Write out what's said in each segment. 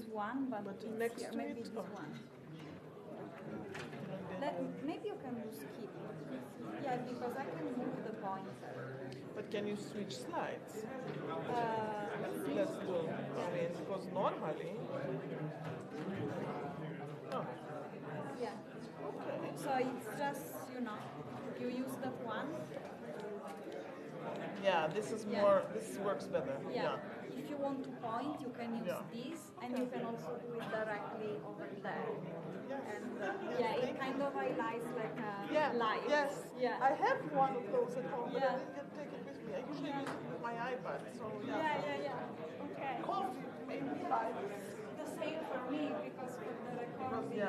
this one, but next here. to Maybe it? this Oh. one. Maybe you can do skip. Yeah, because I can move the pointer. But can you switch slides? Uh, Let's do. I mean, because normally. Oh, yeah. okay. So it's just, you use that one. Yeah, this is more. This works better. Yeah. If you want to point, you can use this, and you can also do it directly over there. Yes. And it kind of highlights like a light. Yes. Yeah. I have one of those at home, but I Yeah. didn't get to take it with me. I usually use it with my iPad. So Yeah. Okay. Coffee, maybe vibes. The same for me because for the recording.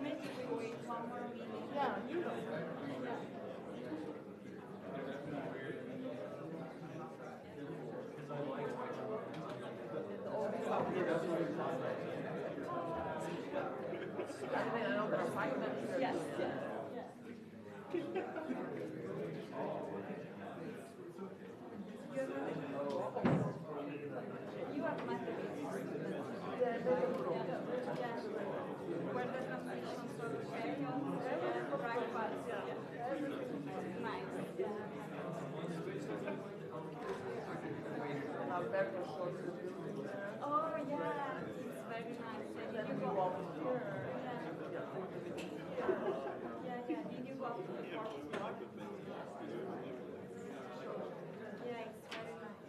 Maybe we wait one more minute. Yeah, you know. Yes. You have met the where the transitions are right parts. Nice. Alberto showed you the building there. Oh yeah, it's very nice. Did you go up here? Yeah. Did you go up to the fourth floor? Yeah, it's very nice.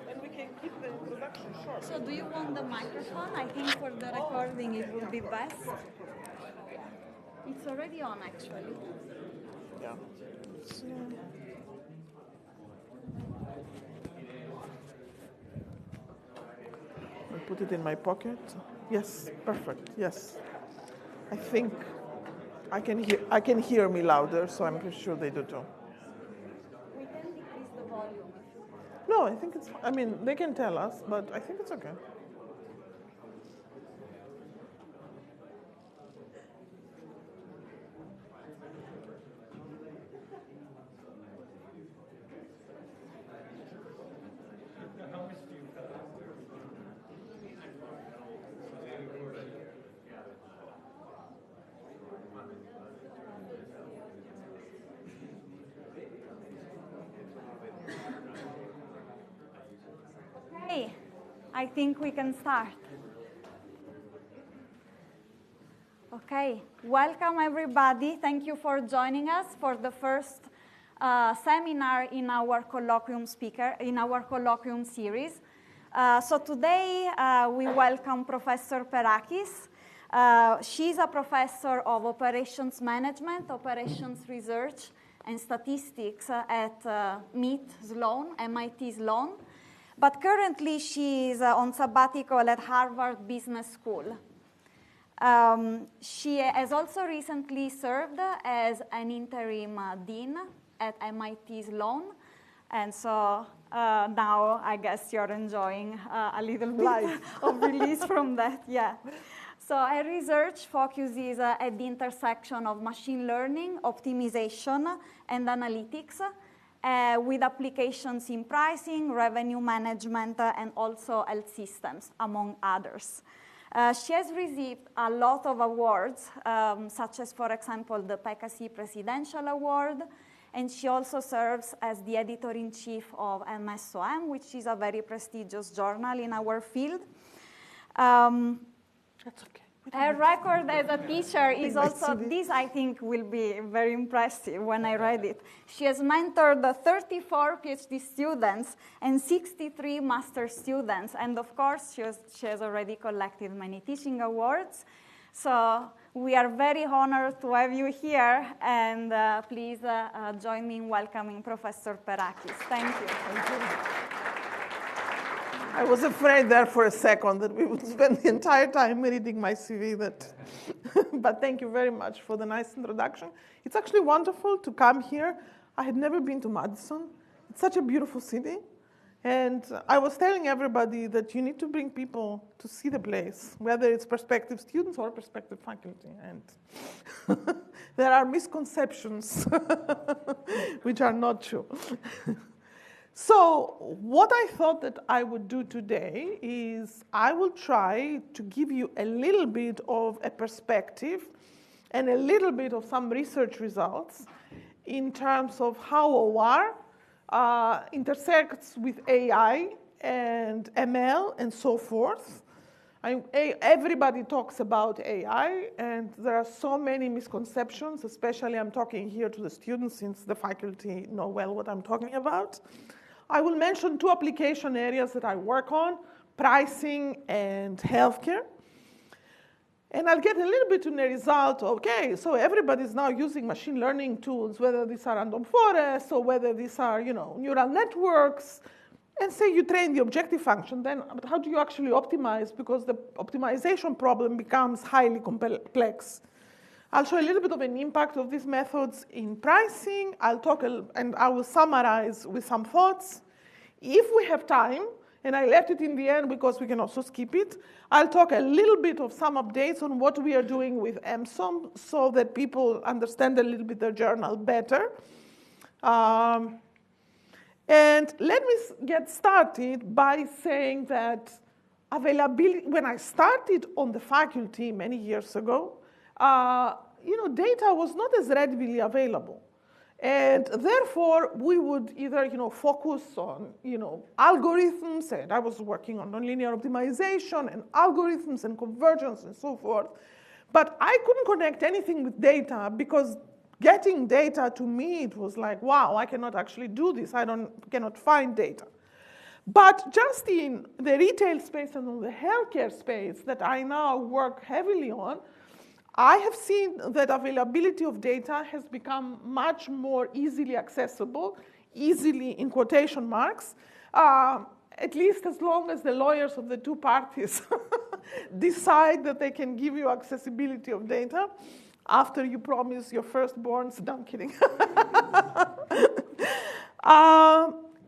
And we can keep the introduction short. So do you want the microphone? I think for the recording it would be best. It's already on actually. Yeah. I'll put it in my pocket. Yes, perfect. Yes. I think I can hear me louder, so I'm pretty sure they do too. We can decrease the volume if you want. No, I think it's. I mean, they can tell us, but I think it's okay. Okay, I think we can start. Okay, welcome everybody. Thank you for joining us for the first seminar in our colloquium series. So today we welcome Professor Perakis. She's a professor of operations management, operations research, and statistics at MIT Sloan. But currently she is on sabbatical at Harvard Business School. She has also recently served as an interim dean at MIT Sloan. And so now I guess you're enjoying a little bit of release from that. Yeah. So her research focuses at the intersection of machine learning, optimization, and analytics, with applications in pricing, revenue management, and also health systems, among others. She has received a lot of awards, such as, for example, the Perakis Presidential Award, and she also serves as the editor-in-chief of MSOM, which is a very prestigious journal in our field. That's okay. Her record as a teacher is also, this I think will be very impressive when I read it. She has mentored 34 PhD students and 63 master students. And of course, she has already collected many teaching awards. So we are very honored to have you here. And please join me in welcoming Professor Perakis. Thank you. Thank you. I was afraid there for a second that we would spend the entire time reading my CV. But thank you very much for the nice introduction. It's actually wonderful to come here. I had never been to Madison. It's such a beautiful city. And I was telling everybody that you need to bring people to see the place, whether it's prospective students or prospective faculty. And there are misconceptions which are not true. So what I thought that I would do today is I will try to give you a little bit of a perspective and a little bit of some research results in terms of how OR intersects with AI and ML and so forth. Everybody talks about AI, and there are so many misconceptions, especially I'm talking here to the students since the faculty know well what I'm talking about. I will mention two application areas that I work on, pricing and healthcare. And I'll get a little bit in the result, okay, so everybody's now using machine learning tools, whether these are random forests or whether these are, neural networks. And say you train the objective function, then but how do you actually optimize? Because the optimization problem becomes highly complex. I'll show a little bit of an impact of these methods in pricing. I'll talk, and I will summarize with some thoughts. If we have time, and I left it in the end because we can also skip it, I'll talk a little bit of some updates on what we are doing with MSOM so that people understand a little bit the journal better. And let me get started by saying that availability, when I started on the faculty many years ago, data was not as readily available. And therefore, we would either, focus on, algorithms, and I was working on nonlinear optimization and algorithms and convergence and so forth. But I couldn't connect anything with data because getting data to me, it was like, wow, I cannot actually do this. Cannot find data. But just in the retail space and on the healthcare space that I now work heavily on, I have seen that availability of data has become much more easily accessible, easily in quotation marks, at least as long as the lawyers of the two parties decide that they can give you accessibility of data after you promise your firstborns. No, I'm kidding.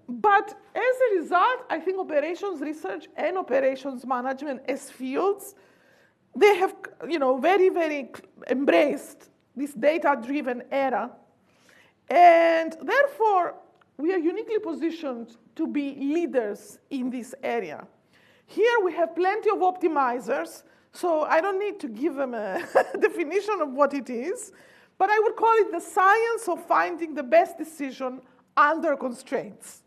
But as a result, I think operations research and operations management as fields, they have, very, very embraced this data-driven era. And therefore, we are uniquely positioned to be leaders in this area. Here we have plenty of optimizers, so I don't need to give them a definition of what it is, but I would call it the science of finding the best decision under constraints.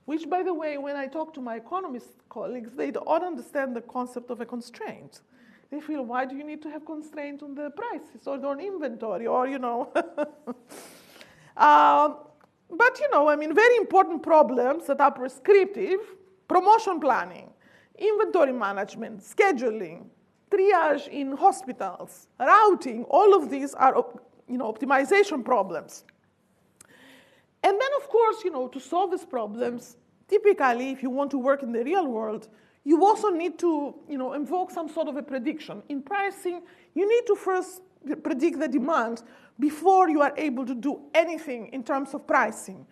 Which, by the way, when I talk to my economist colleagues, they don't understand the concept of a constraint. They feel, why do you need to have constraint on the prices or on inventory or, But, very important problems that are prescriptive, promotion planning, inventory management, scheduling, triage in hospitals, routing, all of these are, optimization problems. And then, of course, to solve these problems, typically, if you want to work in the real world, you also need to, invoke some sort of a prediction. In pricing, you need to first predict the demand before you are able to do anything in terms of pricing.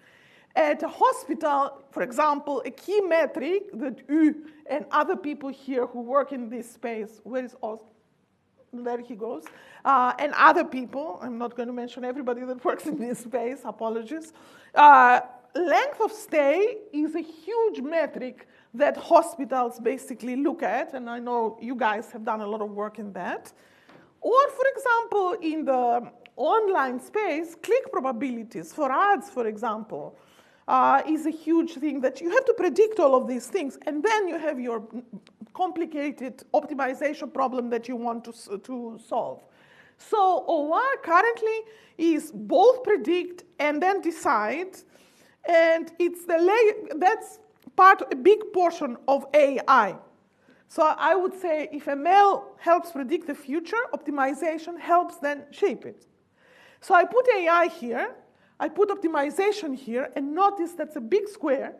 At a hospital, for example, a key metric that you and other people here who work in this space, where is Oz? There he goes, and other people, I'm not going to mention everybody that works in this space, apologies. Length of stay is a huge metric that hospitals basically look at, and I know you guys have done a lot of work in that. Or, for example, in the online space, click probabilities for ads, for example, is a huge thing that you have to predict all of these things, and then you have your complicated optimization problem that you want to solve. So OR currently is both predict and then decide, and it's that's a big portion of AI. So I would say if ML helps predict the future, optimization helps then shape it. So I put AI here, I put optimization here, and notice that's a big square,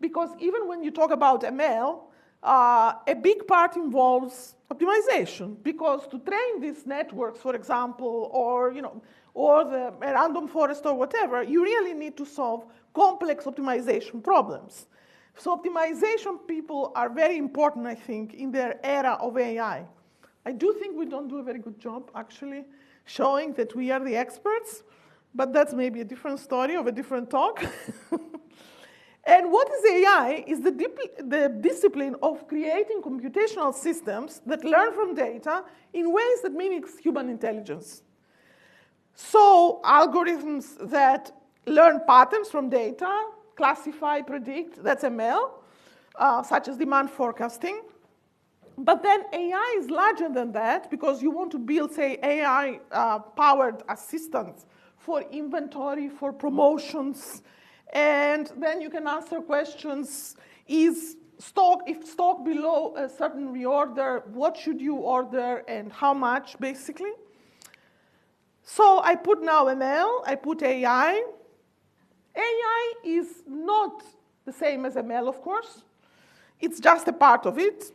because even when you talk about ML, a big part involves optimization, because to train these networks, for example, or the random forest or whatever, you really need to solve complex optimization problems. So optimization people are very important, I think, in their era of AI. I do think we don't do a very good job, actually, showing that we are the experts, but that's maybe a different story of a different talk. And what is AI is the discipline of creating computational systems that learn from data in ways that mimics human intelligence. So algorithms that learn patterns from data, classify, predict, that's ML, such as demand forecasting. But then AI is larger than that because you want to build, say, AI-powered assistants for inventory, for promotions, and then you can answer questions, if stock below a certain reorder, what should you order and how much, basically. So I put now ML, I put AI. AI is not the same as ML, of course. It's just a part of it.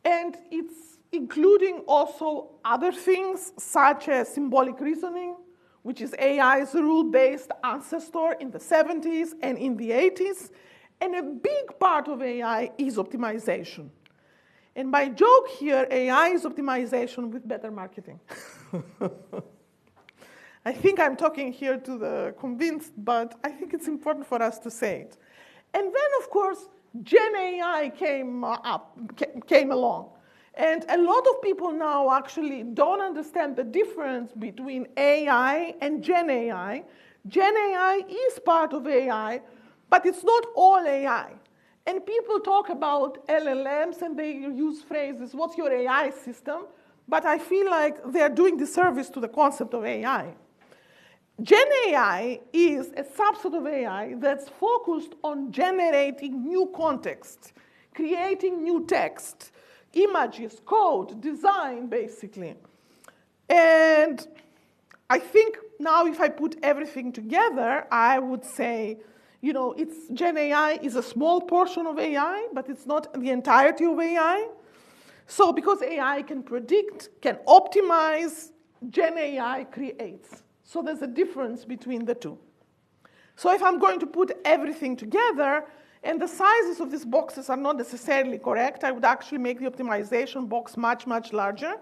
And it's including also other things, such as symbolic reasoning, which is AI's rule-based ancestor in the 70s and in the 80s. And a big part of AI is optimization. And my joke here, AI is optimization with better marketing. I think I'm talking here to the convinced, but I think it's important for us to say it. And then, of course, Gen AI came along. And a lot of people now actually don't understand the difference between AI and Gen AI. Gen AI is part of AI, but it's not all AI. And people talk about LLMs and they use phrases, what's your AI system? But I feel like they're doing disservice to the concept of AI. Gen AI is a subset of AI that's focused on generating new context, creating new text, images, code, design, basically. And I think now if I put everything together, I would say, Gen AI is a small portion of AI, but it's not the entirety of AI. So because AI can predict, can optimize, Gen AI creates. So there's a difference between the two. So if I'm going to put everything together, and the sizes of these boxes are not necessarily correct, I would actually make the optimization box much, much larger.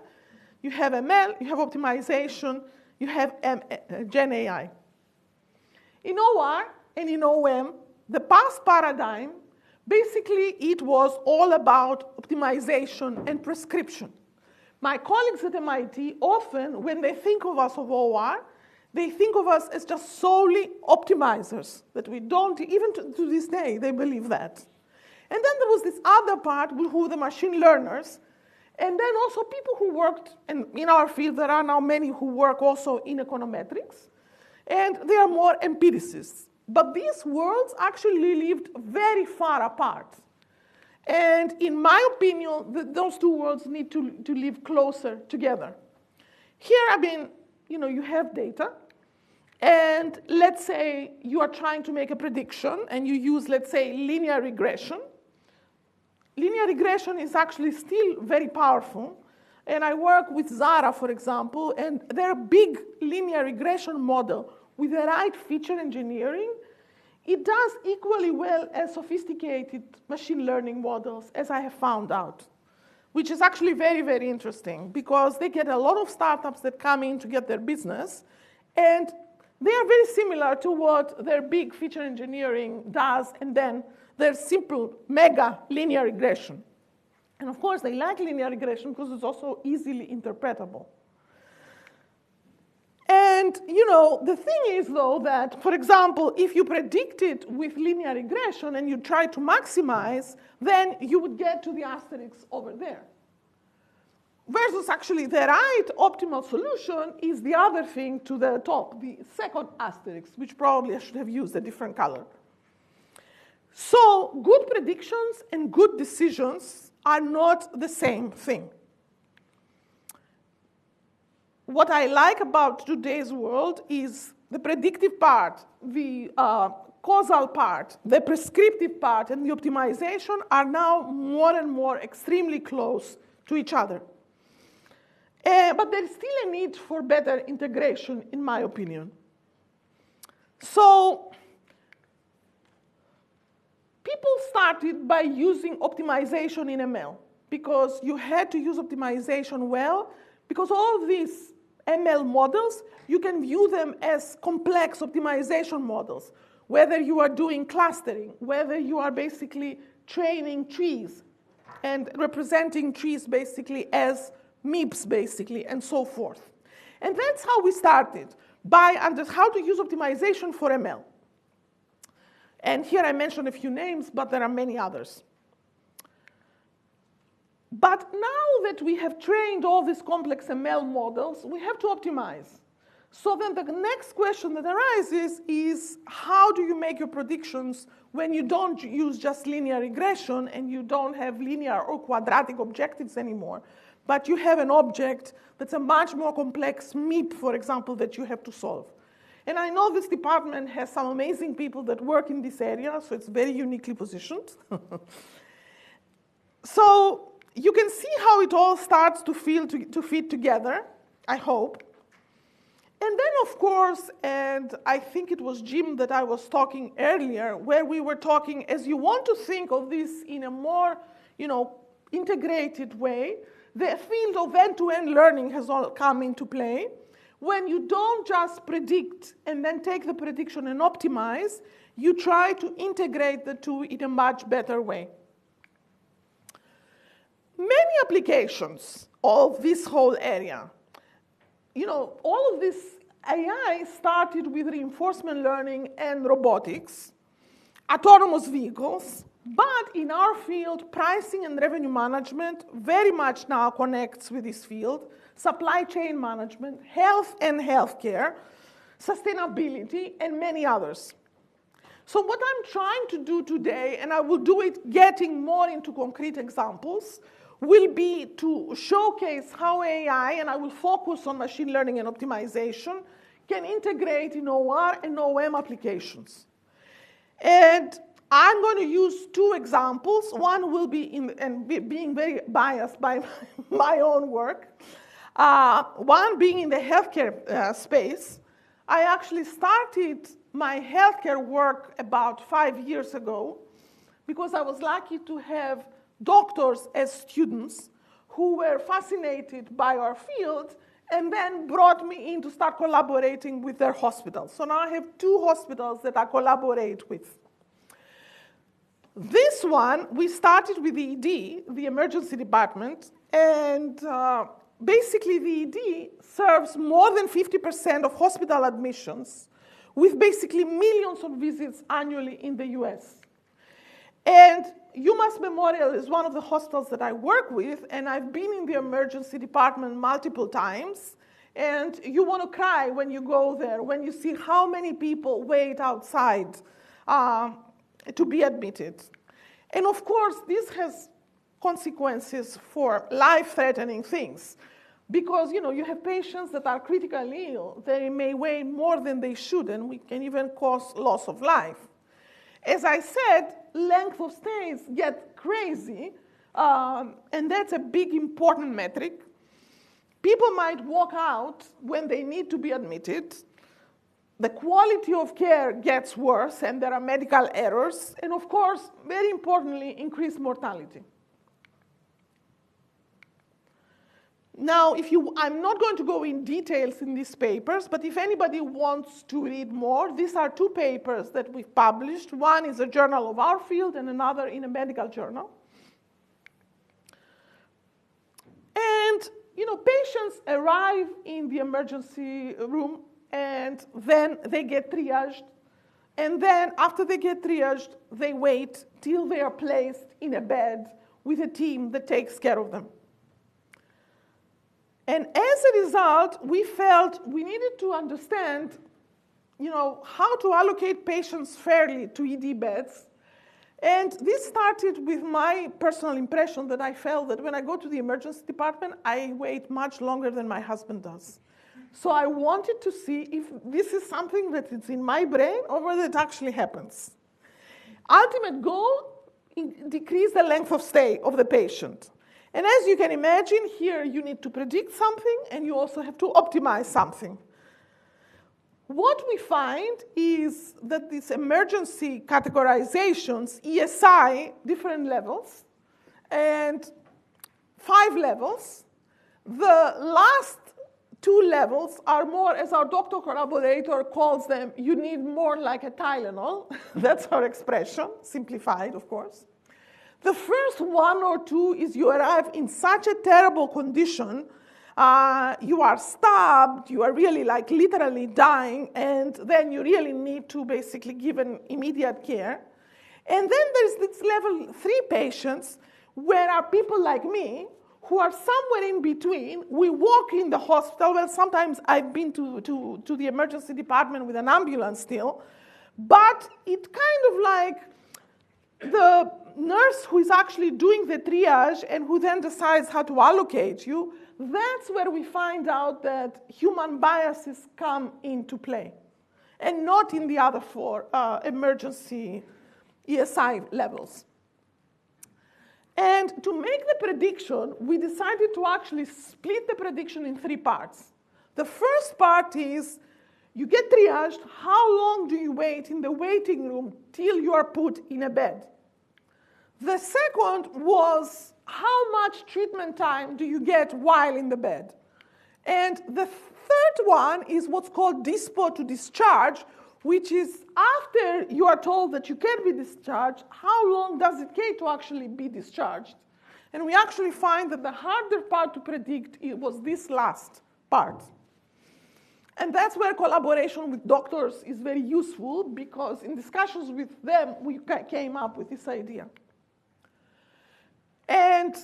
You have ML, you have optimization, you have Gen AI. In OR and in OM, the past paradigm, basically it was all about optimization and prescription. My colleagues at MIT often, when they think of us of OR, they think of us as just solely optimizers, that we don't, even to this day, they believe that. And then there was this other part, who were the machine learners, and then also people who worked, and in our field there are now many who work also in econometrics, and they are more empiricists. But these worlds actually lived very far apart. And in my opinion, those two worlds need to live closer together. Here, you have data, and let's say you are trying to make a prediction, and you use, let's say, linear regression. Linear regression is actually still very powerful, and I work with Zara, for example, and their big linear regression model with the right feature engineering, it does equally well as sophisticated machine learning models, as I have found out, which is actually very, very interesting because they get a lot of startups that come in to get their business, and they are very similar to what their big feature engineering does, and then their simple mega linear regression. And of course, they like linear regression because it's also easily interpretable. And the thing is, though, that, for example, if you predict it with linear regression and you try to maximize, then you would get to the asterisk over there. Versus actually the right optimal solution is the other thing to the top, the second asterisk, which probably I should have used a different color. So good predictions and good decisions are not the same thing. What I like about today's world is the predictive part, the causal part, the prescriptive part, and the optimization are now more and more extremely close to each other. But there's still a need for better integration, in my opinion. So people started by using optimization in ML because you had to use optimization well, because all of these ML models, you can view them as complex optimization models, whether you are doing clustering, whether you are basically training trees and representing trees basically as MIPS basically, and so forth. And that's how we started, by how to use optimization for ML. And here I mentioned a few names, but there are many others. But now that we have trained all these complex ML models, we have to optimize. So then the next question that arises is, how do you make your predictions when you don't use just linear regression and you don't have linear or quadratic objectives anymore, but you have an object that's a much more complex MIP, for example, that you have to solve? And I know this department has some amazing people that work in this area, so it's very uniquely positioned. So you can see how it all starts to fit together, I hope. And then, of course, and I think it was Jim that I was talking earlier, where we were talking, as you want to think of this in a more, integrated way, the field of end-to-end learning has all come into play. When you don't just predict and then take the prediction and optimize, you try to integrate the two in a much better way. Many applications of this whole area. All of this AI started with reinforcement learning and robotics, autonomous vehicles, but in our field, pricing and revenue management very much now connects with this field, supply chain management, health and healthcare, sustainability, and many others. So what I'm trying to do today, and I will do it getting more into concrete examples, will be to showcase how AI, and I will focus on machine learning and optimization, can integrate in OR and OM applications. And I'm going to use two examples. One will be, being very biased by my own work, one being in the healthcare space. I actually started my healthcare work about 5 years ago because I was lucky to have doctors as students who were fascinated by our field and then brought me in to start collaborating with their hospitals. So now I have 2 hospitals that I collaborate with. This one, we started with the ED, the emergency department, and basically the ED serves more than 50% of hospital admissions with basically millions of visits annually in the US. And UMass Memorial is one of the hospitals that I work with, and I've been in the emergency department multiple times, and you want to cry when you go there, when you see how many people wait outside to be admitted. And of course, this has consequences for life-threatening things, because you have patients that are critically ill. They may weigh more than they should, and we can even cause loss of life. As I said, length of stays get crazy, and that's a big important metric. People might walk out when they need to be admitted. The quality of care gets worse, and there are medical errors, and of course, very importantly, increased mortality. Now, I'm not going to go in details in these papers, but if anybody wants to read more, these are 2 papers that we've published. One is a journal of our field and another in a medical journal. And, patients arrive in the emergency room and then they get triaged. And then after they get triaged, they wait till they are placed in a bed with a team that takes care of them. And as a result, we felt we needed to understand, how to allocate patients fairly to ED beds. And this started with my personal impression that I felt that when I go to the emergency department, I wait much longer than my husband does. So I wanted to see if this is something that is in my brain or whether it actually happens. Ultimate goal, decrease the length of stay of the patient. And as you can imagine, here you need to predict something and you also have to optimize something. what we find is that these emergency categorizations, ESI, different levels, and 5 levels, the last 2 levels are more, as our doctor collaborator calls them, you need more like a Tylenol. That's our expression, simplified, of course. The first 1 or 2 is you arrive in such a terrible condition, you are stabbed, you are really like literally dying, and then you really need to basically give an immediate care. And then there's this level 3 patients where are people like me who are somewhere in between. We walk in the hospital. Well, sometimes I've been to the emergency department with an ambulance still, but it's kind of like the nurse who is actually doing the triage and who then decides how to allocate you. That's where we find out that human biases come into play, and not in the other 4 emergency ESI levels. And to make the prediction, we decided to actually split the prediction in 3 parts. The first part is you get triaged, how long do you wait in the waiting room till you are put in a bed? The second was how much treatment time do you get while in the bed? And the third one is what's called dispo to discharge, which is after you are told that you can be discharged, how long does it take to actually be discharged? And we actually find that the harder part to predict was this last part. And that's where collaboration with doctors is very useful, because in discussions with them, we came up with this idea. And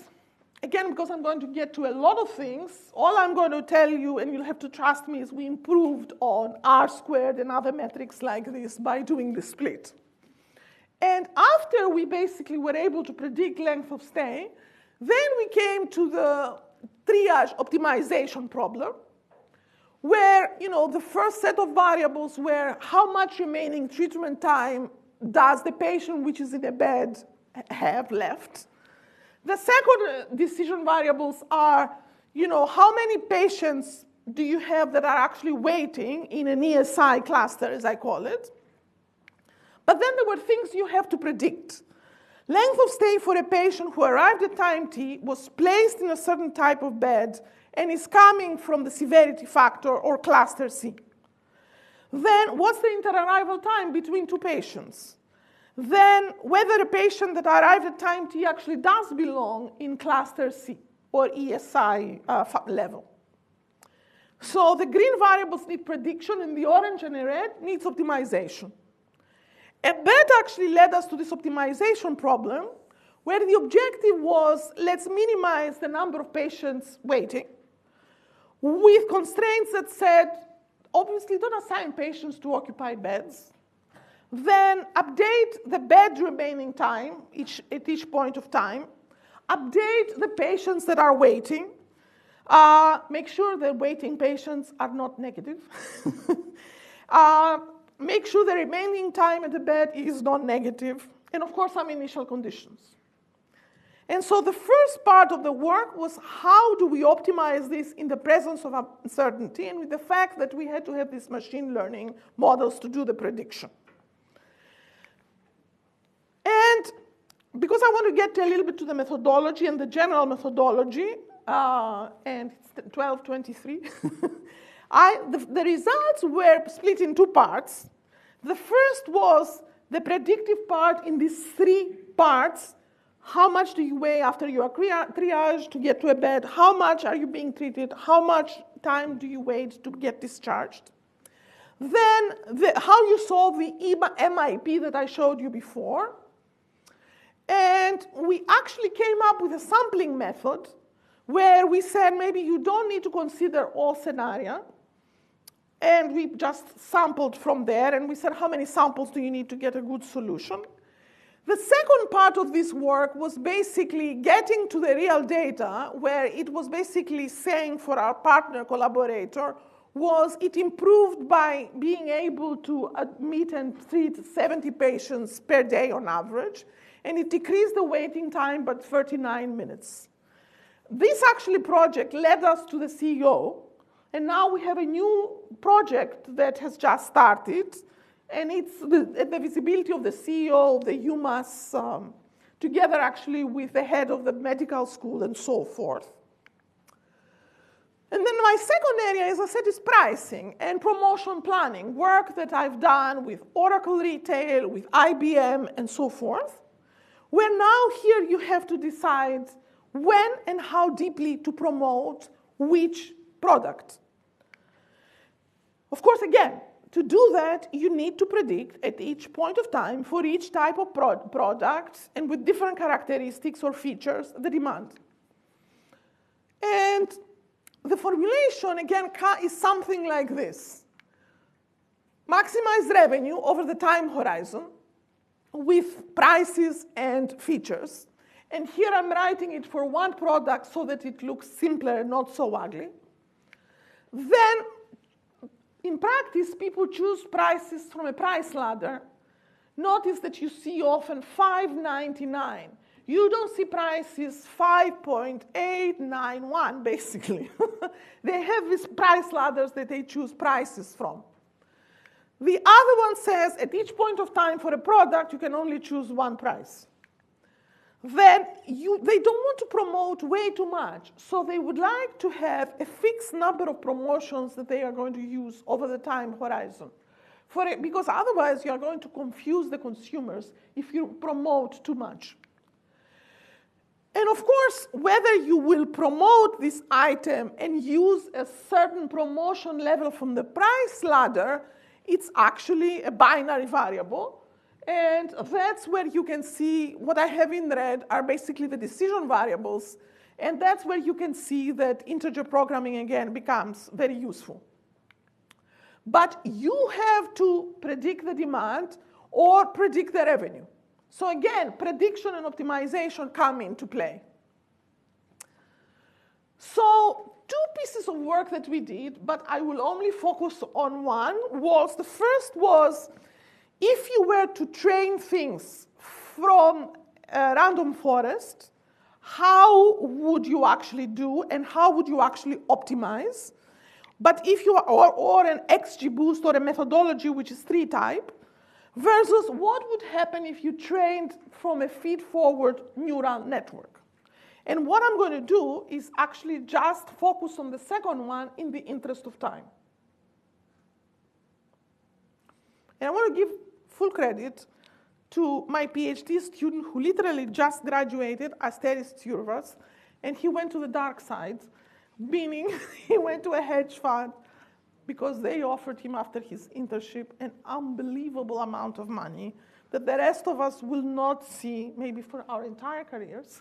again, because I'm going to get to a lot of things, all I'm going to tell you, and you'll have to trust me, is we improved on R² and other metrics like this by doing the split. And after we basically were able to predict length of stay, then we came to the triage optimization problem, where the first set of variables were how much remaining treatment time does the patient which is in a bed have left. The second decision variables are, how many patients do you have that are actually waiting in an ESI cluster, as I call it. But then there were things you have to predict. Length of stay for a patient who arrived at time T, was placed in a certain type of bed, and is coming from the severity factor or cluster C. Then what's the inter-arrival time between 2 patients? Then whether a patient that arrived at time T actually does belong in cluster C or ESI level. So the green variables need prediction, and the orange and the red needs optimization. And that actually led us to this optimization problem, where the objective was, let's minimize the number of patients waiting, with constraints that said, obviously don't assign patients to occupied beds. Then update the bed remaining time at each point of time. Update the patients that are waiting. Make sure the waiting patients are not negative. Make sure the remaining time at the bed is non-negative. And of course, some initial conditions. And so the first part of the work was how do we optimize this in the presence of uncertainty, and with the fact that we had to have these machine learning models to do the prediction. And because I want to get a little bit to the methodology and the general methodology, and it's 12:23, the results were split in 2 parts. The first was the predictive part in these 3 parts. How much do you weigh after you are triaged to get to a bed? How much are you being treated? How much time do you wait to get discharged? Then how you solve the MIP that I showed you before. And we actually came up with a sampling method where we said maybe you don't need to consider all scenario. And we just sampled from there, and we said how many samples do you need to get a good solution. The second part of this work was basically getting to the real data, where it was basically saying for our partner collaborator, was it improved by being able to admit and treat 70 patients per day on average, and it decreased the waiting time by 39 minutes. This actually project led us to the CEO, And now we have a new project that has just started, and it's the visibility of the CEO of the UMass, together actually with the head of the medical school and so forth. And then my second area, as I said, is pricing and promotion planning, work that I've done with Oracle Retail, with IBM, and so forth, where now here you have to decide when and how deeply to promote which product. Of course, again, to do that, you need to predict at each point of time for each type of product and with different characteristics or features, the demand. And the formulation, again, is something like this. Maximize revenue over the time horizon with prices and features. And here I'm writing it for one product so that it looks simpler and not so ugly. Then, in practice, people choose prices from a price ladder. Notice that you see often $5.99. You don't see prices 5.891, basically. They have these price ladders that they choose prices from. The other one says at each point of time for a product, you can only choose one price. Then they don't want to promote way too much, so they would like to have a fixed number of promotions that they are going to use over the time horizon. Because otherwise, you are going to confuse the consumers if you promote too much. And of course, whether you will promote this item and use a certain promotion level from the price ladder, it's actually a binary variable. And that's where you can see what I have in red are basically the decision variables. And that's where you can see that integer programming, again, becomes very useful. But you have to predict the demand or predict the revenue. So again, prediction and optimization come into play. So 2 pieces of work that we did, but I will only focus on one, was the first was, if you were to train things from a random forest, how would you actually do and how would you actually optimize? But if you are, or an XGBoost or a methodology which is 3-type, versus what would happen if you trained from a feed-forward neural network. And what I'm going to do is actually just focus on the second one in the interest of time. And I want to give full credit to my PhD student who literally just graduated, Asteris Tsurvas, and he went to the dark side, meaning he went to a hedge fund because they offered him after his internship an unbelievable amount of money that the rest of us will not see maybe for our entire careers.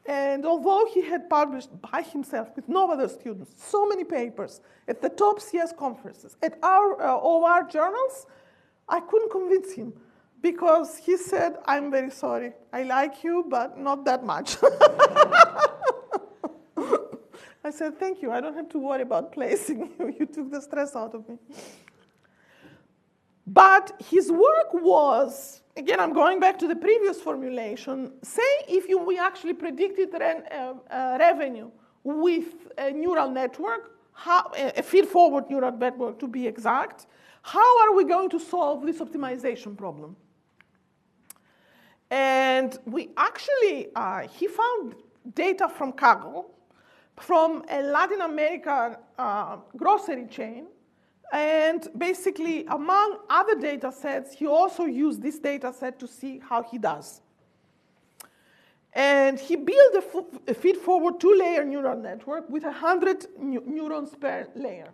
And although he had published by himself with no other students so many papers at the top CS conferences, at our OR journals, I couldn't convince him because he said, I'm very sorry, I like you, but not that much. I said, thank you, I don't have to worry about placing you. You took the stress out of me. But his work was, again, I'm going back to the previous formulation. Say if we actually predicted revenue with a neural network, a feed-forward neural network to be exact, how are we going to solve this optimization problem? And we actually, he found data from Kaggle, from a Latin American grocery chain. And basically, among other data sets, he also used this data set to see how he does. And he built a feed-forward 2-layer neural network with 100 neurons per layer.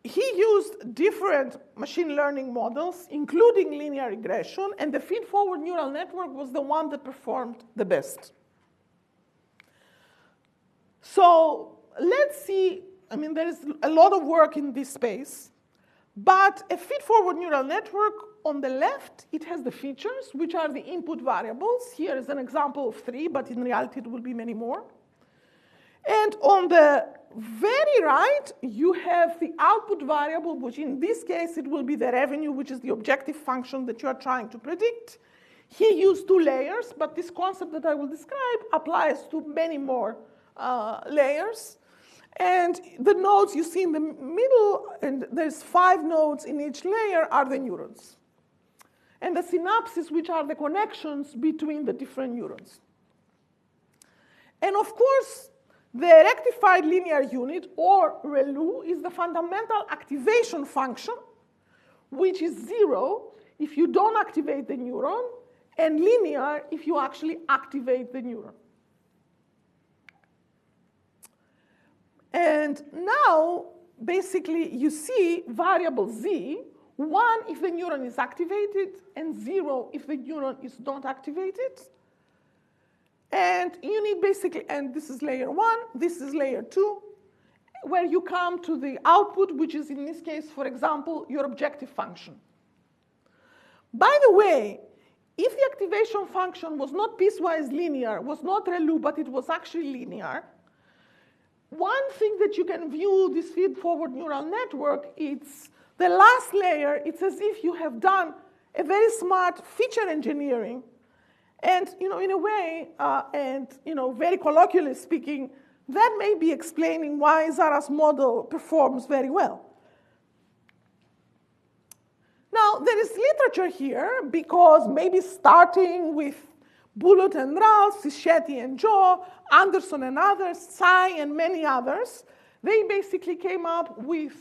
He used different machine learning models, including linear regression, and the feed-forward neural network was the one that performed the best. So let's see. I mean, there is a lot of work in this space, but a feed-forward neural network, on the left, it has the features, which are the input variables. Here is an example of 3, but in reality, it will be many more. And on the very right, you have the output variable, which in this case, it will be the revenue, which is the objective function that you are trying to predict. He used 2 layers, but this concept that I will describe applies to many more layers. And the nodes you see in the middle, and there's 5 nodes in each layer, are the neurons. And the synapses, which are the connections between the different neurons. And of course, the rectified linear unit, or ReLU, is the fundamental activation function, which is 0 if you don't activate the neuron, and linear if you actually activate the neuron. And now, basically, you see variable z, 1 if the neuron is activated, and 0 if the neuron is not activated. And you need basically, and this is layer 1, this is layer 2, where you come to the output, which is in this case, for example, your objective function. By the way, if the activation function was not piecewise linear, was not ReLU, but it was actually linear, one thing that you can view this feed-forward neural network, it's the last layer. It's as if you have done a very smart feature engineering. And in a way, and very colloquially speaking, that may be explaining why Zara's model performs very well. Now, there is literature here, because maybe starting with Bullitt and Ralph, Cischetti and Joe, Anderson and others, Tsai and many others, they basically came up with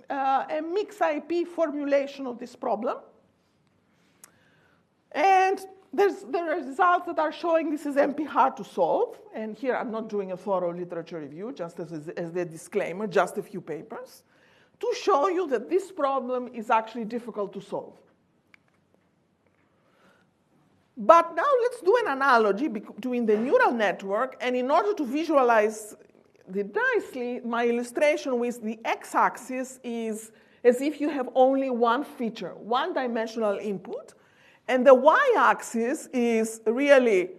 a mixed IP formulation of this problem. And there are results that are showing this is MP hard to solve. And here I'm not doing a thorough literature review, just as the disclaimer, just a few papers, to show you that this problem is actually difficult to solve. But now let's do an analogy between the neural network, and in order to visualize it nicely, my illustration with the x-axis is as if you have only one feature, one-dimensional input, and the y-axis is really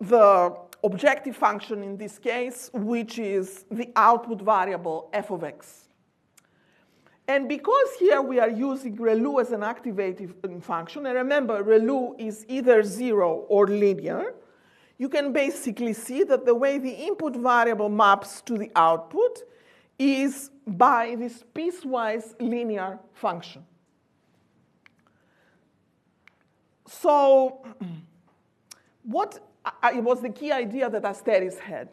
the objective function in this case, which is the output variable f of x. And because here we are using ReLU as an activating function, and remember, ReLU is either 0 or linear, you can basically see that the way the input variable maps to the output is by this piecewise linear function. So what was the key idea that Asteris had?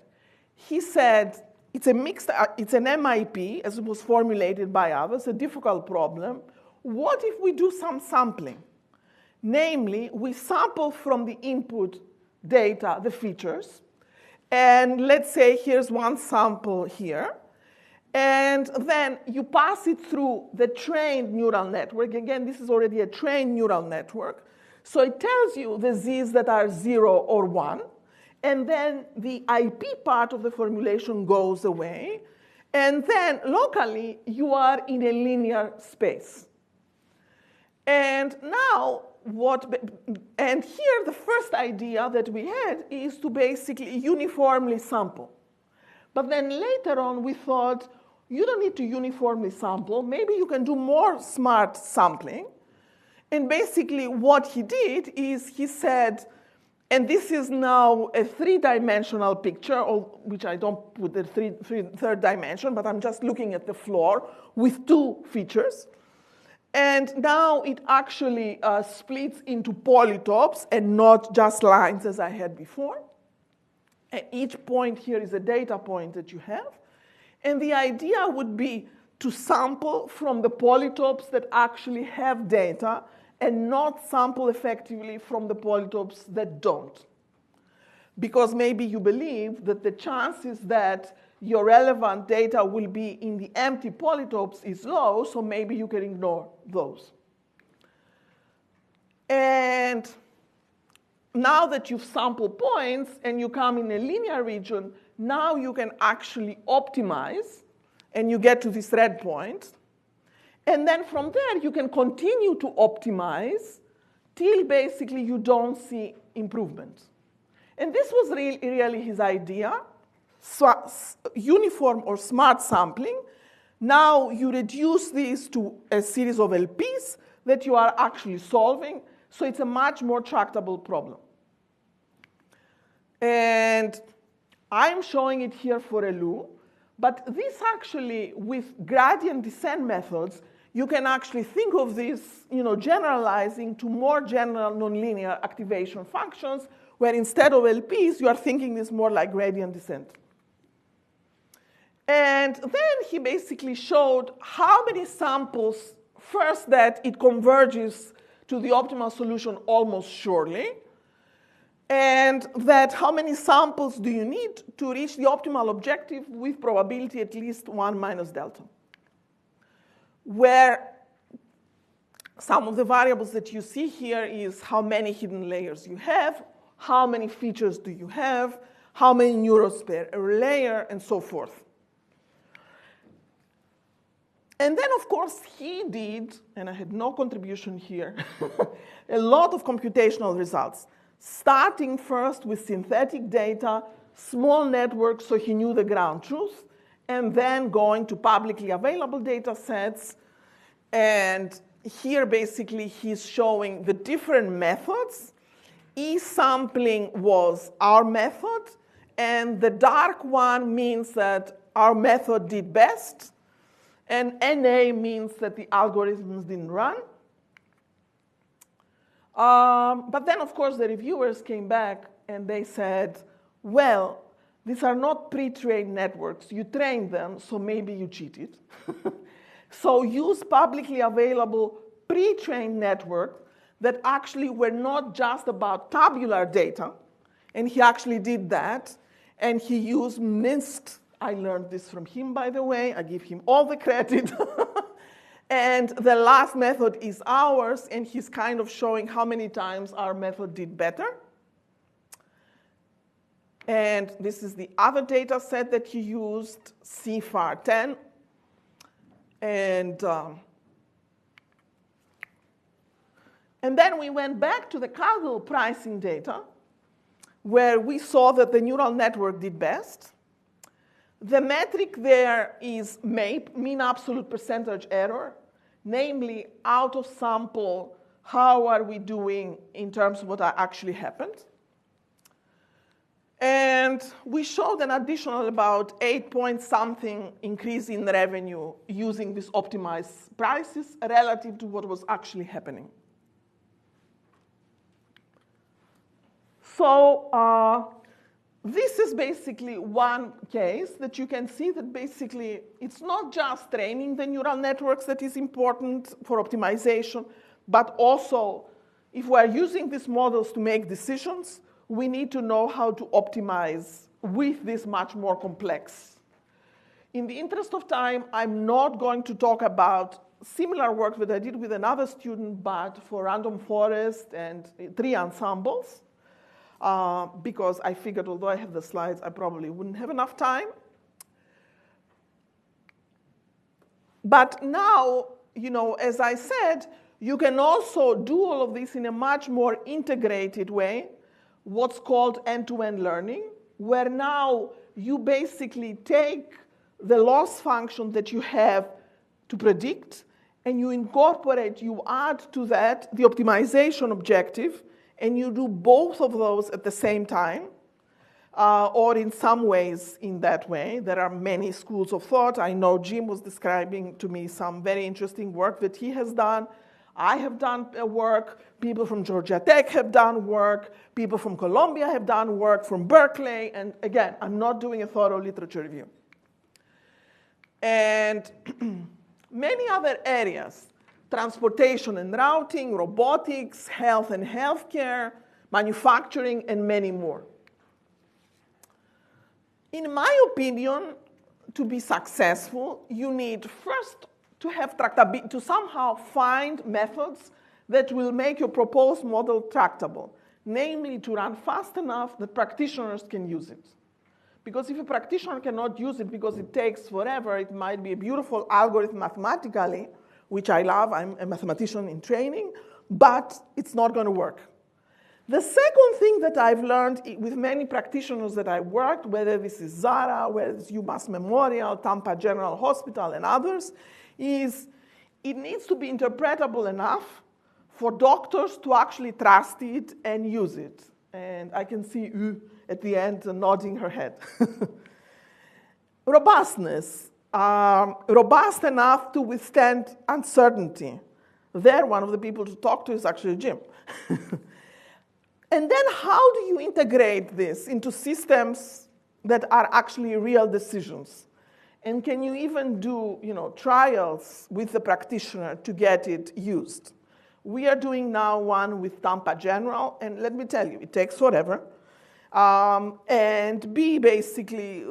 He said, it's an MIP, as it was formulated by others, a difficult problem. What if we do some sampling? Namely, we sample from the input data the features, and let's say here's one sample here, and then you pass it through the trained neural network. Again, this is already a trained neural network, so it tells you the z's that are 0 or 1. And then the IP part of the formulation goes away. And then locally, you are in a linear space. And now, and here the first idea that we had is to basically uniformly sample. But then later on, we thought, you don't need to uniformly sample. Maybe you can do more smart sampling. And basically what he did is he said, and this is now a 3-dimensional picture, which I don't put the third dimension, but I'm just looking at the floor with 2 features. And now it actually splits into polytopes and not just lines as I had before. And each point here is a data point that you have. And the idea would be to sample from the polytopes that actually have data and not sample effectively from the polytopes that don't. Because maybe you believe that the chances that your relevant data will be in the empty polytopes is low, so maybe you can ignore those. And now that you've sampled points and you come in a linear region, now you can actually optimize, and you get to this red point. And then from there, you can continue to optimize till basically you don't see improvement. And this was really his idea, uniform or smart sampling. Now you reduce this to a series of LPs that you are actually solving, so it's a much more tractable problem. And I'm showing it here for a LU, but this actually, with gradient descent methods, you can actually think of this, generalizing to more general nonlinear activation functions, where instead of LPs, you are thinking this more like gradient descent. And then he basically showed how many samples, first that it converges to the optimal solution almost surely, and that how many samples do you need to reach the optimal objective with probability at least 1 minus delta, where some of the variables that you see here is how many hidden layers you have, how many features do you have, how many neurons per layer, and so forth. And then, of course, he did, and I had no contribution here, a lot of computational results, starting first with synthetic data, small networks, so he knew the ground truth, and then going to publicly available data sets. And here, basically, he's showing the different methods. E-sampling was our method, and the dark one means that our method did best, and NA means that the algorithms didn't run. But then, of course, the reviewers came back and they said, well, these are not pre-trained networks. You trained them, so maybe you cheated. So use publicly available pre-trained networks that actually were not just about tabular data. And he actually did that. And he used MNIST. I learned this from him, by the way. I give him all the credit. And the last method is ours, and he's kind of showing how many times our method did better. And this is the other data set that he used, CFAR10. And then we went back to the Caldwell pricing data, where we saw that the neural network did best. The metric there is MAPE, mean absolute percentage error, namely out of sample, how are we doing in terms of what actually happened. And we showed an additional about 8 point something increase in revenue using these optimized prices relative to what was actually happening. So this is basically one case that you can see that basically it's not just training the neural networks that is important for optimization, but also if we're using these models to make decisions, we need to know how to optimize with this much more complex. In the interest of time, I'm not going to talk about similar work that I did with another student, but for random forest and tree ensembles. Because I figured, although I have the slides, I probably wouldn't have enough time. But now, as I said, you can also do all of this in a much more integrated way, what's called end-to-end learning, where now you basically take the loss function that you have to predict, and you incorporate, you add to that the optimization objective, and you do both of those at the same time, or in some ways in that way. There are many schools of thought. I know Jim was describing to me some very interesting work that he has done. I have done work. People from Georgia Tech have done work. People from Columbia have done work, from Berkeley. And again, I'm not doing a thorough literature review. And many other areas. Transportation and routing, robotics, health and healthcare, manufacturing, and many more. In my opinion, to be successful, you need first to have tractability, to somehow find methods that will make your proposed model tractable, namely to run fast enough that practitioners can use it. Because if a practitioner cannot use it because it takes forever, it might be a beautiful algorithm mathematically, which I love. I'm a mathematician in training, but it's not going to work. The second thing that I've learned with many practitioners that I worked, whether this is Zara, whether it's UMass Memorial, Tampa General Hospital, and others, is it needs to be interpretable enough for doctors to actually trust it and use it. And I can see at the end nodding her head. Robustness, robust enough to withstand uncertainty. There, one of the people to talk to is actually Jim. And then how do you integrate this into systems that are actually real decisions? And can you even do trials with the practitioner to get it used? We are doing now one with Tampa General, and let me tell you, it takes forever. And B, basically,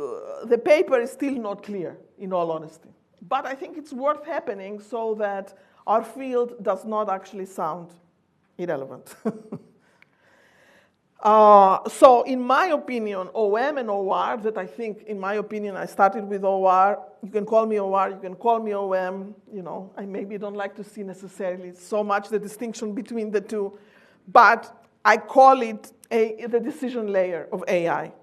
the paper is still not clear, in all honesty. But I think it's worth happening so that our field does not actually sound irrelevant. So in my opinion, OM and OR, that I think, in my opinion, I started with OR. You can call me OR, you can call me OM. I maybe don't like to see necessarily so much the distinction between the two, but I call it the decision layer of AI.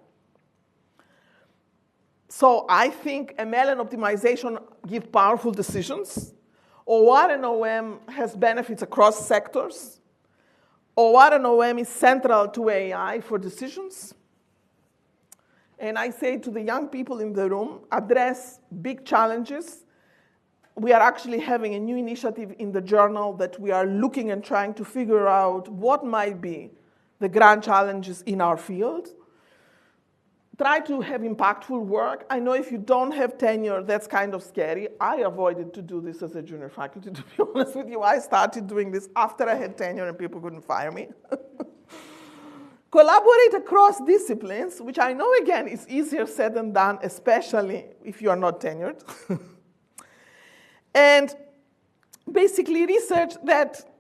So I think ML and optimization give powerful decisions. OR and OM has benefits across sectors. OR and OM is central to AI for decisions. And I say to the young people in the room, address big challenges. We are actually having a new initiative in the journal that we are looking and trying to figure out what might be the grand challenges in our field. Try to have impactful work. I know if you don't have tenure, that's kind of scary. I avoided to do this as a junior faculty, to be honest with you. I started doing this after I had tenure and people couldn't fire me. Collaborate across disciplines, which I know, again, is easier said than done, especially if you are not tenured. And basically research that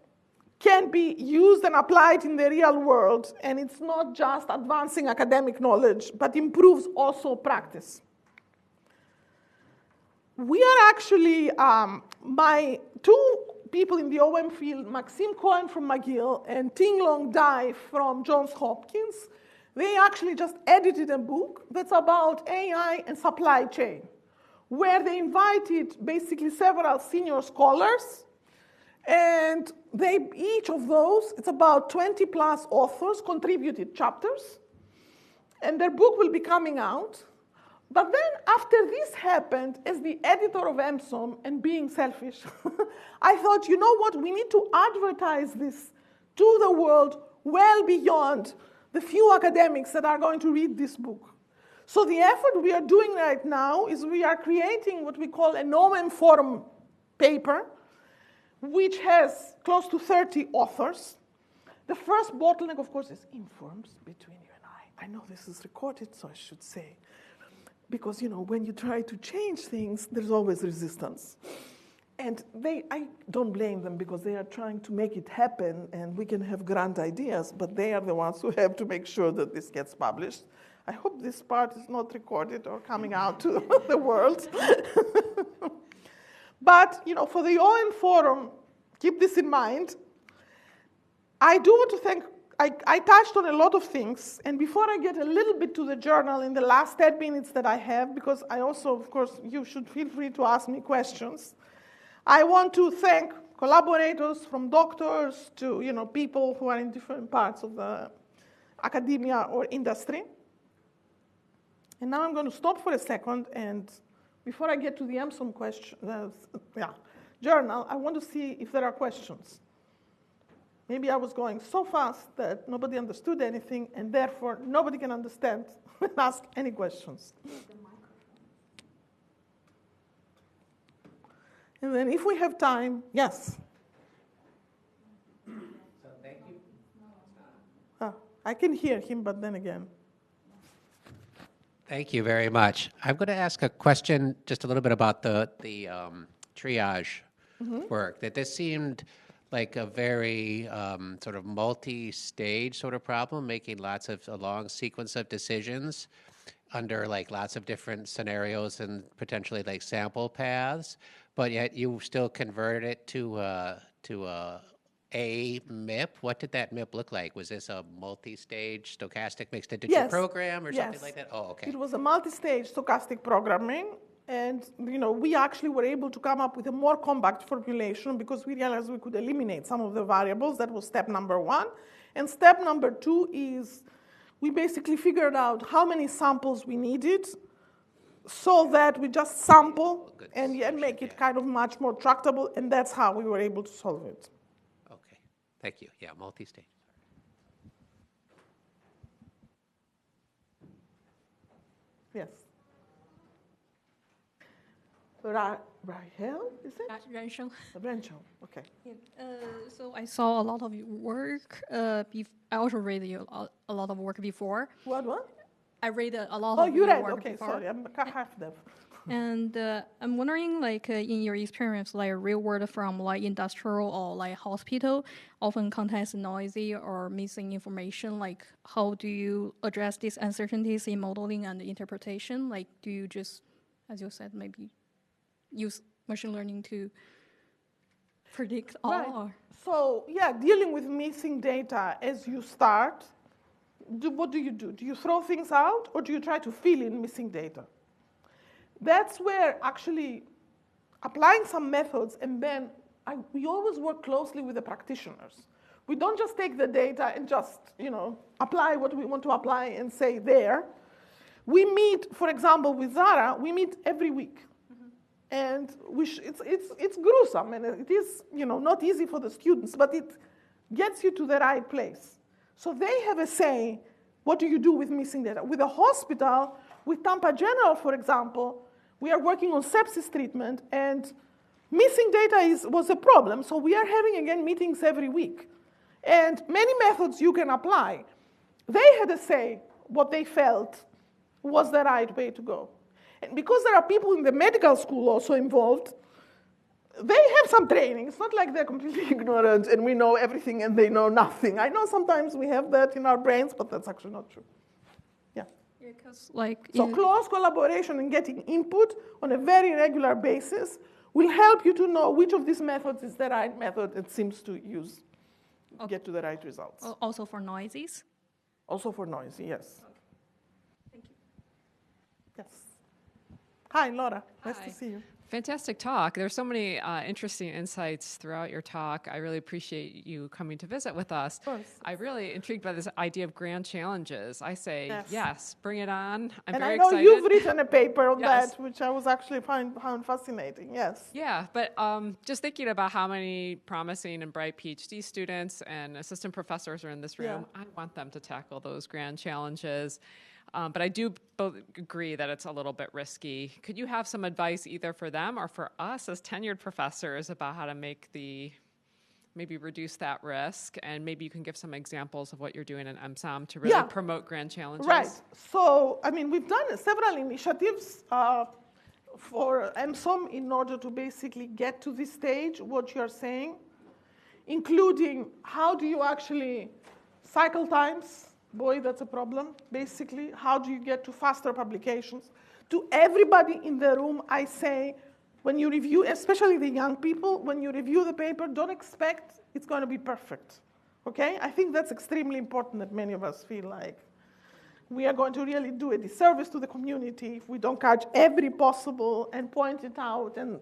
can be used and applied in the real world, and it's not just advancing academic knowledge, but improves also practice. We are actually, my two people in the OM field, Maxime Cohen from McGill and Ting Long Dai from Johns Hopkins, they actually just edited a book that's about AI and supply chain, where they invited basically several senior scholars. And each of those, it's about 20 plus authors, contributed chapters. And their book will be coming out. But then after this happened, as the editor of EMSOM and being selfish, I thought, you know what, we need to advertise this to the world well beyond the few academics that are going to read this book. So the effort we are doing right now is we are creating what we call an OM forum paper, which has close to 30 authors. The first bottleneck, of course, is informs between you and I. I know this is recorded, so I should say. Because, when you try to change things, there's always resistance. And I don't blame them because they are trying to make it happen, and we can have grand ideas, but they are the ones who have to make sure that this gets published. I hope this part is not recorded or coming out to the world. But, for the OM Forum, keep this in mind. I do want to thank, I touched on a lot of things, and before I get a little bit to the journal in the last 10 minutes that I have, because I also, of course, you should feel free to ask me questions, I want to thank collaborators from doctors to, people who are in different parts of the academia or industry. And now I'm going to stop for a second, and before I get to the EMSOM journal, I want to see if there are questions. Maybe I was going so fast that nobody understood anything, and therefore nobody can understand and ask any questions. And then if we have time, yes. So thank you. I can hear him, but then again. Thank you very much. I'm going to ask a question just a little bit about the triage work. That this seemed like a very sort of multi-stage sort of problem, making a long sequence of decisions under lots of different scenarios and potentially sample paths, but yet you still converted it to a MIP. What did that MIP look like? Was this a multi-stage stochastic mixed integer program or something like that? Oh, okay. It was a multi-stage stochastic programming, and we actually were able to come up with a more compact formulation because we realized we could eliminate some of the variables. That was step number one. And step number two is we basically figured out how many samples we needed so that we just sample and make it kind of much more tractable, and that's how we were able to solve it. Okay, thank you. Yeah, multi-stage. Yes. Rahel, is it? Rensheng. Rensheng, okay. So I saw a lot of your work. I also read a lot of work before. What? I read a lot Oh, of you your read? work Okay, before. sorry, I'm half deaf. And I'm wondering, like, in your experience, like real world from like industrial or like hospital, often contains noisy or missing information. Like, how do you address these uncertainties in modeling and interpretation? Like, do you just, as you said, maybe use machine learning to predict all? Right. Or? So, yeah, dealing with missing data as you start, what do you do? Do you throw things out, or do you try to fill in missing data? That's where actually applying some methods, and then we always work closely with the practitioners. We don't just take the data and just, apply what we want to apply and say there. We meet, for example, with Zara, we meet every week. And it's gruesome, and it is, not easy for the students, but it gets you to the right place. So they have a say, what do you do with missing data? With a hospital, with Tampa General, for example, we are working on sepsis treatment, and missing data was a problem. So we are having, again, meetings every week. And many methods you can apply. They had a say what they felt was the right way to go. And because there are people in the medical school also involved, they have some training. It's not like they're completely ignorant and we know everything and they know nothing. I know sometimes we have that in our brains, but that's actually not true. Yeah. Because like So close collaboration and getting input on a very regular basis will help you to know which of these methods is the right method it seems to use to get to the right results. Also for noises? Also for noisy, yes. Thank you. Yes. Hi, Laura. Nice Hi. to see you. Fantastic talk. There's so many interesting insights throughout your talk. I really appreciate you coming to visit with us. Of course. I'm really intrigued by this idea of grand challenges. I say, yes, bring it on. I'm And very I know excited. you've written a paper on Yes. that, which I was actually found fascinating, yes. Yeah, but just thinking about how many promising and bright PhD students and assistant professors are in this room, I want them to tackle those grand challenges. But I do both agree that it's a little bit risky. Could you have some advice either for them or for us as tenured professors about how to maybe reduce that risk? And maybe you can give some examples of what you're doing in MSOM to really promote grand challenges. Right. So, we've done several initiatives for MSOM in order to basically get to this stage, what you're saying, including how do you actually cycle times. Boy, that's a problem, basically. How do you get to faster publications? To everybody in the room, I say, when you review, especially the young people, when you review the paper, don't expect it's going to be perfect, okay? I think that's extremely important that many of us feel like we are going to really do a disservice to the community if we don't catch every possible and point it out and,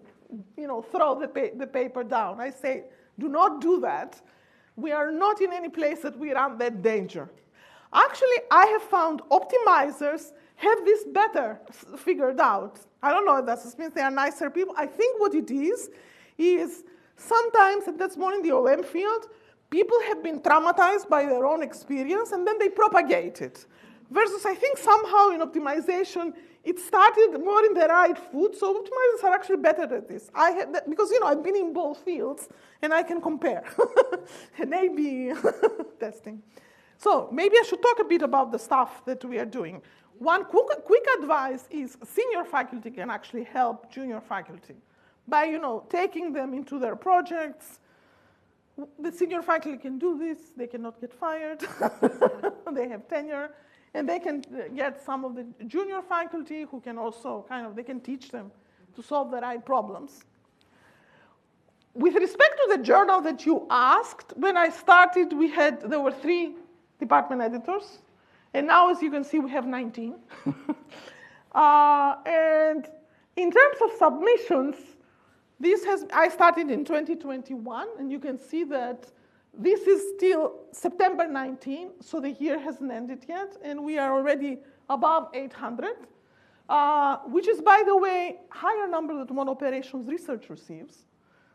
throw the paper down. I say, do not do that. We are not in any place that we run that danger. Actually, I have found optimizers have this better figured out. I don't know if that means they are nicer people. I think what it is sometimes, and that's more in the OM field, people have been traumatized by their own experience and then they propagate it. Versus, I think somehow in optimization, it started more in the right foot, so optimizers are actually better at this. Because, I've been in both fields and I can compare. An A/B testing. So maybe I should talk a bit about the stuff that we are doing. One quick advice is senior faculty can actually help junior faculty by, taking them into their projects. The senior faculty can do this. They cannot get fired. They have tenure. And they can get some of the junior faculty who can also they can teach them to solve the right problems. With respect to the journal that you asked, when I started, there were 3 department editors, and now, as you can see, we have 19. And in terms of submissions, I started in 2021, and you can see that This is still September 19, so the year hasn't ended yet, and we are already above 800, which is, by the way, higher number than what operations research receives.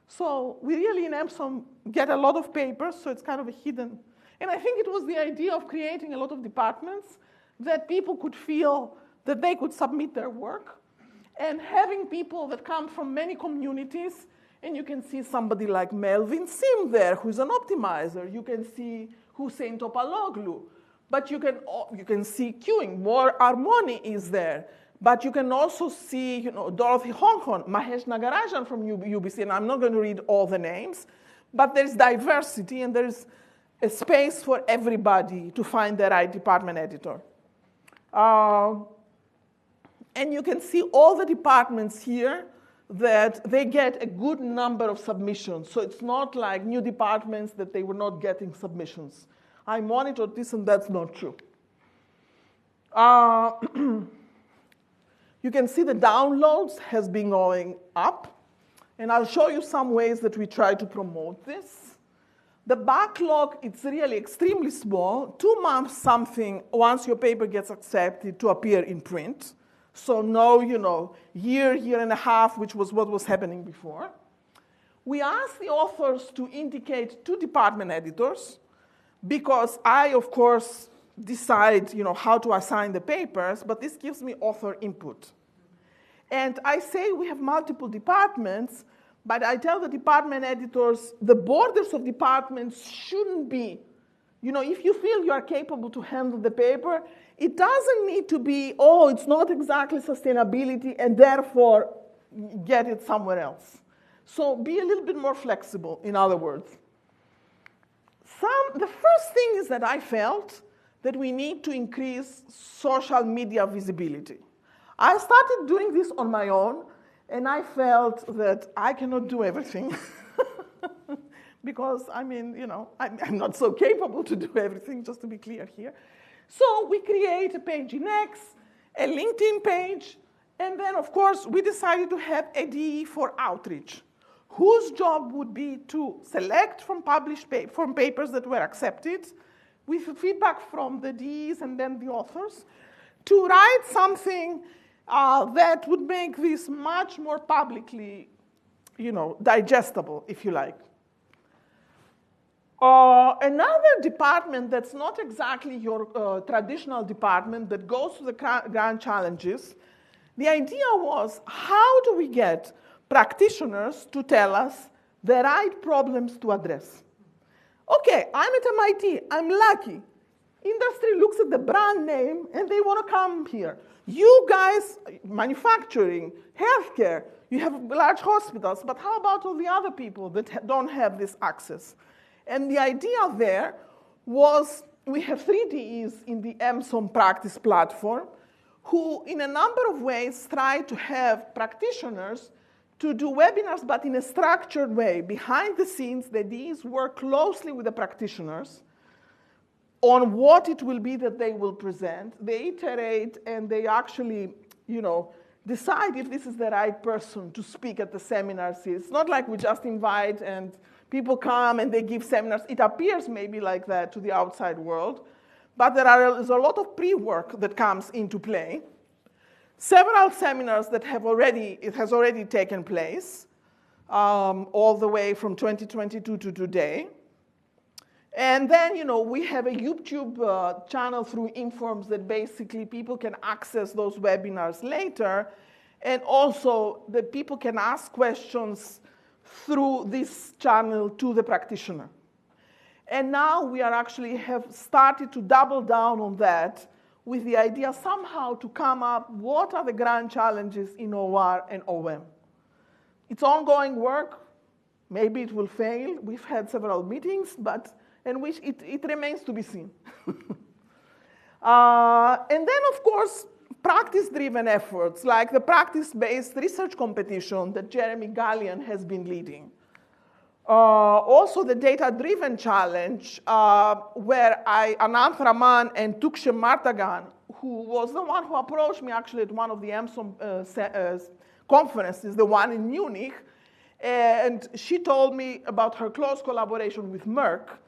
So we really in EMSOM get a lot of papers, so it's kind of a hidden. And I think it was the idea of creating a lot of departments that people could feel that they could submit their work, and having people that come from many communities. And you can see somebody like Melvin Sim there, who's an optimizer. You can see Hussein Topaloglu. But you can see queuing. More Armoni is there. But you can also see Dorothy Honghon, Mahesh Nagarajan from UBC. And I'm not going to read all the names. But there's diversity, and there's a space for everybody to find the right department editor. And you can see all the departments here that they get a good number of submissions. So it's not like new departments that they were not getting submissions. I monitored this, and that's not true. You can see the downloads has been going up, and I'll show you some ways that we try to promote this. The backlog, it's really extremely small, 2 months something once your paper gets accepted to appear in print. So no, year and a half, which was what was happening before. We asked the authors to indicate 2 department editors, because I, of course, decide, how to assign the papers, but this gives me author input. And I say we have multiple departments, but I tell the department editors the borders of departments shouldn't be, if you feel you are capable to handle the paper, it doesn't need to be, it's not exactly sustainability, and therefore get it somewhere else. So be a little bit more flexible, in other words. The first thing is that I felt that we need to increase social media visibility. I started doing this on my own, and I felt that I cannot do everything. Because, I'm not so capable to do everything, just to be clear here. So we create a page in X, a LinkedIn page, and then, of course, we decided to have a DE for outreach, whose job would be to select from from papers that were accepted, with feedback from the DEs and then the authors, to write something that would make this much more publicly, digestible, if you like. Another department that's not exactly your traditional department that goes to the grand challenges, the idea was, how do we get practitioners to tell us the right problems to address? Okay, I'm at MIT, I'm lucky. Industry looks at the brand name and they want to come here. You guys, manufacturing, healthcare, you have large hospitals, but how about all the other people that don't have this access? And the idea there was, we have 3 DEs in the EMSOM practice platform who, in a number of ways, try to have practitioners to do webinars, but in a structured way. Behind the scenes, the DEs work closely with the practitioners on what it will be that they will present. They iterate, and they actually, decide if this is the right person to speak at the seminars. It's not like we just invite and people come and they give seminars. It appears maybe like that to the outside world, but there's a lot of pre-work that comes into play. Several seminars that has already taken place, all the way from 2022 to today. And then, we have a YouTube channel through Informs that basically people can access those webinars later, and also that people can ask questions through this channel to the practitioner. And now we are actually have started to double down on that with the idea somehow to come up what are the grand challenges in OR and OM. It's ongoing work. Maybe it will fail. We've had several meetings, and which it remains to be seen. And then, of course, practice-driven efforts, like the practice-based research competition that Jeremy Gallian has been leading. Also the data-driven challenge, where Anant Raman and Tukshem Martagan, who was the one who approached me actually at one of the EMSOM conferences, the one in Munich, and she told me about her close collaboration with Merck,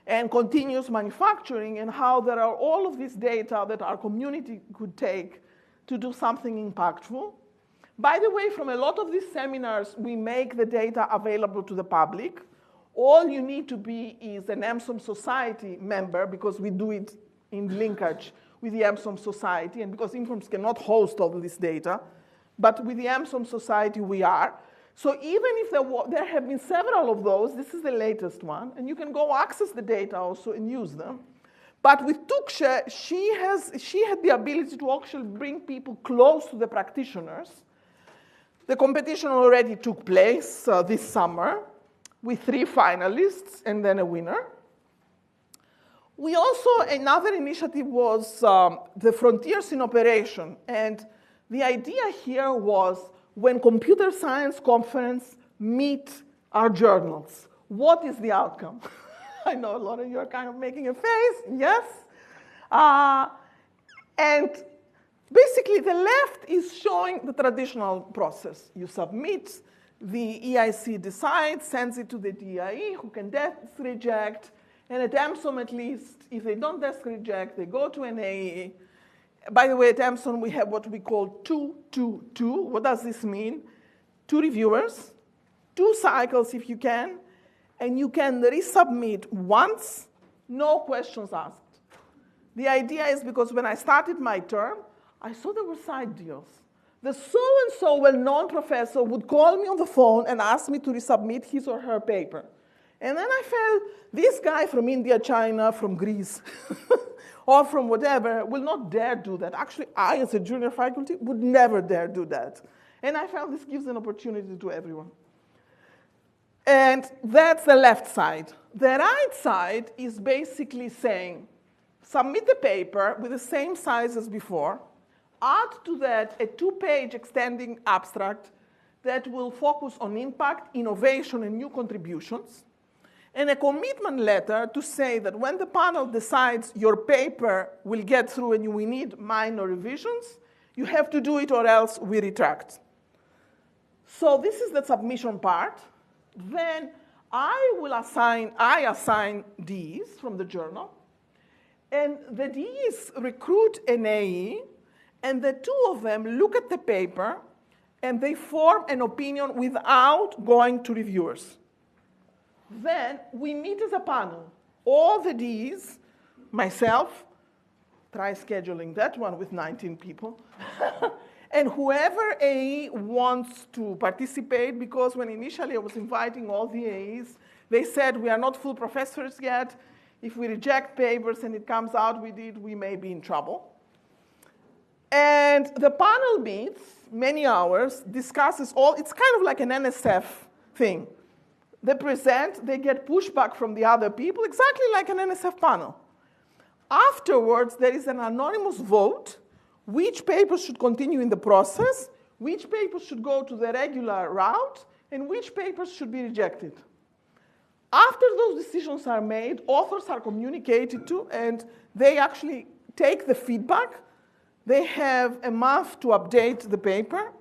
and continuous manufacturing, and how there are all of this data that our community could take to do something impactful. By the way, from a lot of these seminars, we make the data available to the public. All you need to be is an EMSOM Society member, because we do it in linkage with the EMSOM Society, and because Informs cannot host all of this data, but with the EMSOM Society we are. So even if there have been several of those, this is the latest one, and you can go access the data also and use them. But with Tuksha, she had the ability to actually bring people close to the practitioners. The competition already took place this summer with 3 finalists and then a winner. We also, another initiative was the Frontiers in Operation. And the idea here was, when computer science conference meet our journals, what is the outcome? I know a lot of you are kind of making a face, yes. And basically the left is showing the traditional process. You submit, the EIC decides, sends it to the DIE, who can desk reject, and at EMSOM at least, if they don't desk reject, they go to an AE. By the way, at EMSOM we have what we call 2-2-2. What does this mean? 2 reviewers, 2 cycles if you can, and you can resubmit once, no questions asked. The idea is because when I started my term, I saw there were side deals. The so-and-so well-known professor would call me on the phone and ask me to resubmit his or her paper. And then I felt, this guy from India, China, from Greece, or from whatever, will not dare do that. Actually, I, as a junior faculty, would never dare do that. And I felt this gives an opportunity to everyone. And that's the left side. The right side is basically saying, submit the paper with the same size as before, add to that a 2-page extending abstract that will focus on impact, innovation, and new contributions, and a commitment letter to say that when the panel decides your paper will get through and we need minor revisions, you have to do it or else we retract. So this is the submission part. Then I assign Ds from the journal, and the Ds recruit an AE, and the 2 of them look at the paper, and they form an opinion without going to reviewers. Then we meet as a panel, all the Ds, myself, try scheduling that one with 19 people, and whoever AE wants to participate, because when initially I was inviting all the AEs, they said, we are not full professors yet. If we reject papers and it comes out we may be in trouble. And the panel meets, many hours, discusses all, it's kind of like an NSF thing. They present, they get pushback from the other people, exactly like an NSF panel. Afterwards, there is an anonymous vote, which papers should continue in the process, which papers should go to the regular route, and which papers should be rejected. After those decisions are made, authors are communicated to, and they actually take the feedback. They have a month to update the paper,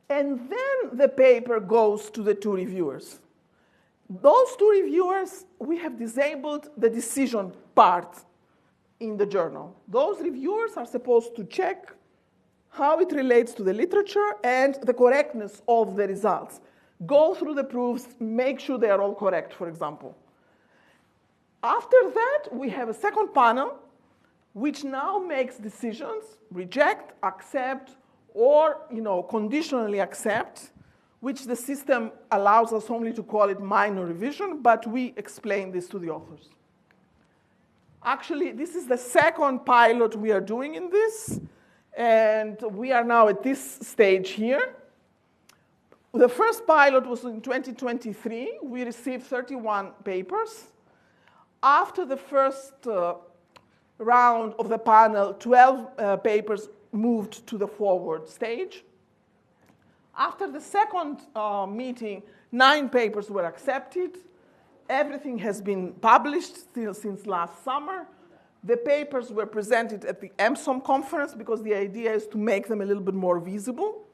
and then the paper goes to the 2 reviewers. Those 2 reviewers, we have disabled the decision part in the journal. Those reviewers are supposed to check how it relates to the literature and the correctness of the results. Go through the proofs, make sure they are all correct, for example. After that, we have a second panel, which now makes decisions, reject, accept, or conditionally accept, which the system allows us only to call it minor revision, but we explain this to the authors. Actually, this is the second pilot we are doing in this, and we are now at this stage here. The first pilot was in 2023. We received 31 papers. After the first round of the panel, 12 papers moved to the forward stage. After the second meeting, 9 papers were accepted. Everything has been published since last summer. The papers were presented at the EMSOM conference because the idea is to make them a little bit more visible.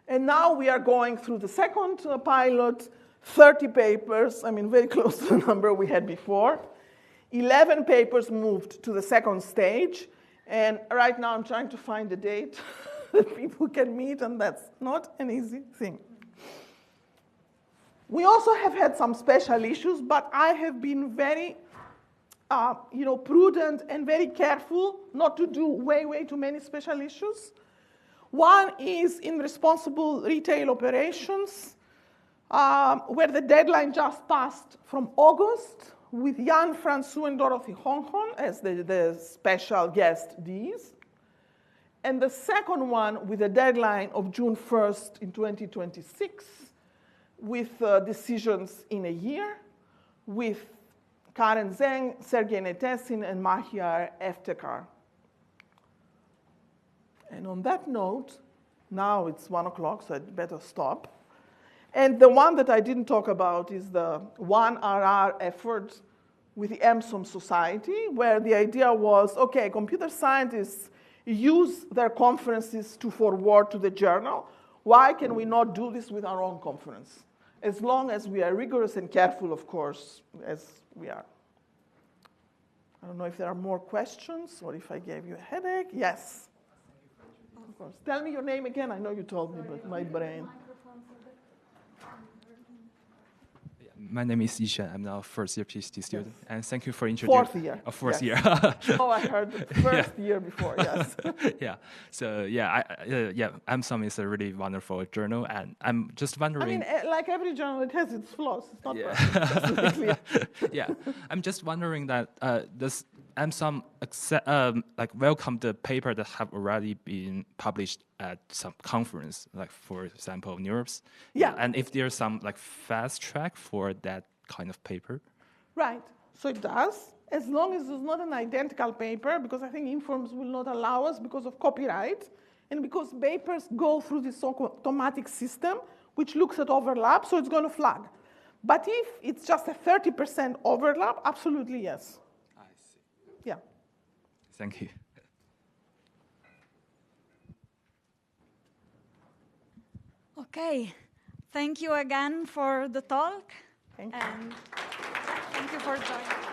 And now we are going through the second pilot, 30 papers, very close to the number we had before. 11 papers moved to the second stage. And right now I'm trying to find a date that people can meet, and that's not an easy thing. We also have had some special issues, but I have been very prudent and very careful not to do way too many special issues. One is in responsible retail operations, where the deadline just passed from August, with Jan Francois and Dorothy Honghon as the special guest Ds. And the second one with a deadline of June 1st in 2026, with decisions in a year, with Karen Zeng, Sergei Netesin, and Mahyar Eftekar. And on that note, now it's 1 o'clock, so I'd better stop. And the one that I didn't talk about is the 1RR effort with the EMSOM Society, where the idea was, okay, computer scientists use their conferences to forward to the journal. Why can we not do this with our own conference? As long as we are rigorous and careful, of course, as we are. I don't know if there are more questions or if I gave you a headache. Yes. Of course. Tell me your name again. I know you told me, but my brain. My name is Ishan. I'm now a first-year PhD student, and thank you for introducing. Fourth year. Fourth year. Oh, I heard the first year before. Yes. Yeah. So EMSOM is a really wonderful journal, and I'm just wondering. I mean, like every journal, it has its flaws. It's not Yeah. perfect. Yeah. I'm just wondering that does EMSOM welcome the paper that have already been published at some conference, like for example, NeurIPS? Yeah. And if there's some fast track for that kind of paper? Right. So it does, as long as it's not an identical paper, because I think Informs will not allow us because of copyright, and because papers go through this automatic system, which looks at overlap, so it's going to flag. But if it's just a 30% overlap, absolutely yes. I see. Yeah. Thank you. Okay, thank you again for the talk. Thank you. And thank you for joining.